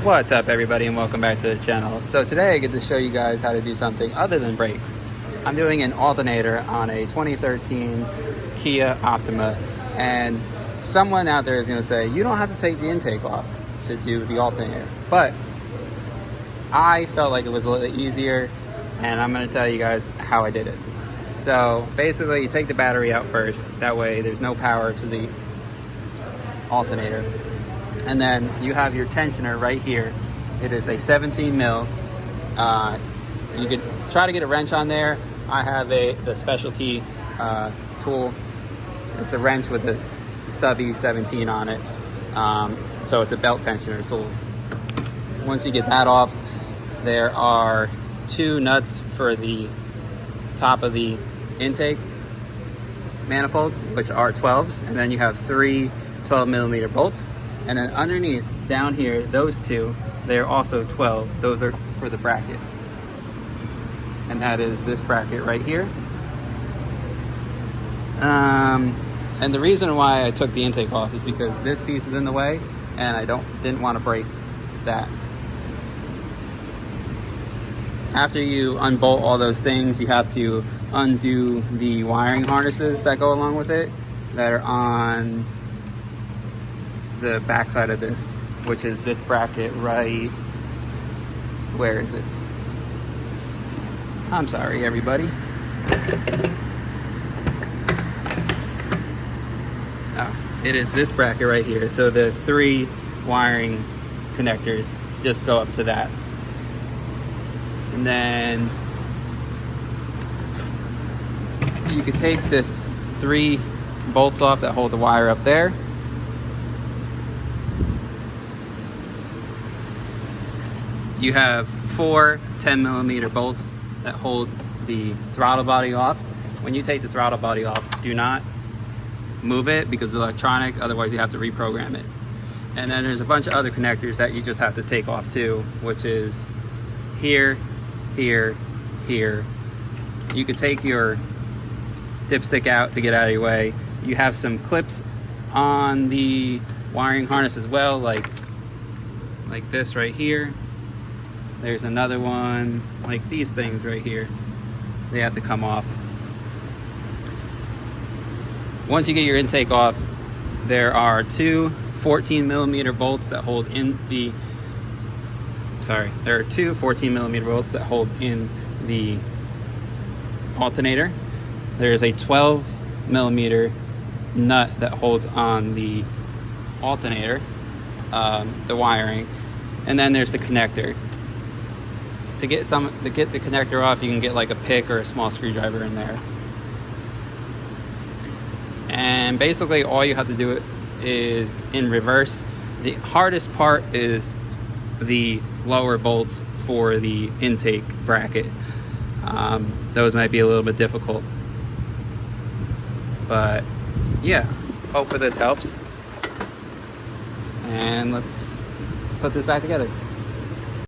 What's up, everybody, and welcome back to the channel. So today I get to show you guys how to do something other than brakes. I'm doing an alternator on a 2013 Kia Optima, and someone out there is going to say you don't have to take the intake off to do the alternator, but I felt like it was a little easier, and I'm going to tell you guys how I did it. So basically, you take the battery out first, that way there's no power to the alternator. And then you have your tensioner right here. It is a 17 mil. You could try to get a wrench on there. I have the specialty tool. It's a wrench with a stubby 17 on it. So it's a belt tensioner tool. Once you get that off, there are two nuts for the top of the intake manifold, which are 12s, and then you have three 12 millimeter bolts. And then underneath, down here, those two, they're also 12s. Those are for the bracket. And that is this bracket right here. And the reason why I took the intake off is because this piece is in the way, and I didn't want to break that. After you unbolt all those things, you have to undo the wiring harnesses that go along with it that are on the back side of this, which is this bracket right, where is it? I'm sorry, everybody. Oh, it is this bracket right here. So the three wiring connectors just go up to that. And then you could take the three bolts off that hold the wire up there. You have four 10 millimeter bolts that hold the throttle body off. When you take the throttle body off, do not move it because it's electronic, otherwise you have to reprogram it. And then there's a bunch of other connectors that you just have to take off too, which is here, here, here. You could take your dipstick out to get out of your way. You have some clips on the wiring harness as well, like this right here. There's another one, like these things right here. They have to come off. Once you get your intake off, there are two 14 millimeter bolts that hold in the, there are two 14 millimeter bolts that hold in the alternator. There's a 12 millimeter nut that holds on the alternator, the wiring, and then there's the connector. To get the connector off, you can get like a pick or a small screwdriver in there. And basically all you have to do is in reverse. The hardest part is the lower bolts for the intake bracket. Those might be a little bit difficult. But yeah, hopefully this helps. And let's put this back together.